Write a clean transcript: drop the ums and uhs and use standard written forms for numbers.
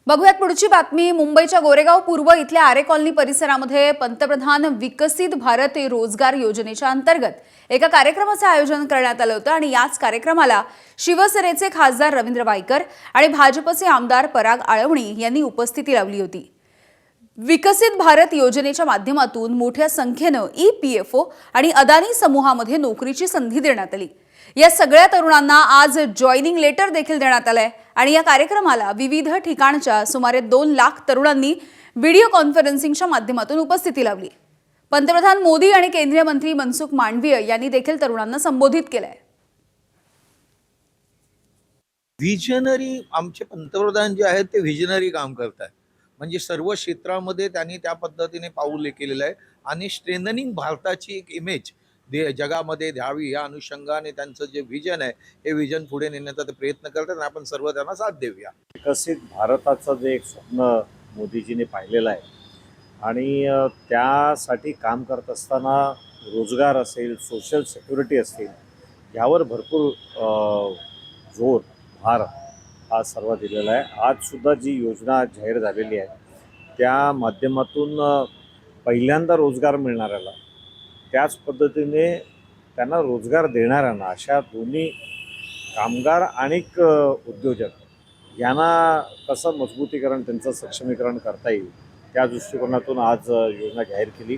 बघूयात पुढची बातमी। मुंबईच्या गोरेगाव पूर्व इथल्या आरे कॉलनी परिसरामध्ये पंतप्रधान विकसित भारत रोजगार योजनेच्या अंतर्गत एका कार्यक्रमाचे आयोजन करण्यात आले होते आणि याच कार्यक्रमाला शिवसेनेचे खासदार रवींद्र वायकर आणि भाजपचे आमदार पराग आळवणी यांनी उपस्थिती लावली होती। विकसित भारत योजनेच्या माध्यमातून मोठ्या संख्येने ईपीएफओ आणि अदानी समूहामध्ये नोकरीची संधी देण्यात आली। या सगळ्या तरुणांना आज जॉइनिंग लेटर देखील देण्यात आले आणि या कार्यक्रमाला विविध ठिकाणच्या सुमारे 2 लाख तरुणांनी व्हिडिओ कॉन्फरन्सिंगच्या माध्यमातून उपस्थिती लावली। पंतप्रधान मोदी आणि केंद्रीय मंत्री मनसुख मांडवीय यांनी देखील तरुणांना संबोधित केलंय। व्हिजनरी आमचे पंतप्रधान जे आहेत ते व्हिजनरी काम करतात, म्हणजे सर्व क्षेत्रामध्ये त्यांनी त्या पद्धतीने पाऊल केलेलं आहे आणि स्ट्रेंथनिंग भारताची एक इमेज जगामध्ये द्यावी या अनुषंगाने त्यांचं जे व्हिजन आहे हे व्हिजन पुढे नेण्याचा ते प्रयत्न करतात आणि आपण सर्व त्यांना साथ देऊया। विकसित भारताचं जे एक स्वप्न मोदीजीने पाहिलेलं आहे आणि त्यासाठी काम करत असताना रोजगार असेल, सोशल सिक्युरिटी असेल, यावर भरपूर जोर भार हा सर्व दिलेला आहे। आजसुद्धा जी योजना जाहीर झालेली आहे त्या माध्यमातून पहिल्यांदा रोजगार मिळणाऱ्याला, त्याच पद्धतीने त्यांना रोजगार देणाऱ्यांना, अशा दोन्ही कामगार आणि उद्योजक यांना कसं मजबूतीकरण, त्यांचं सक्षमीकरण करता येईल त्या दृष्टिकोनातून आज योजना जाहीर केली।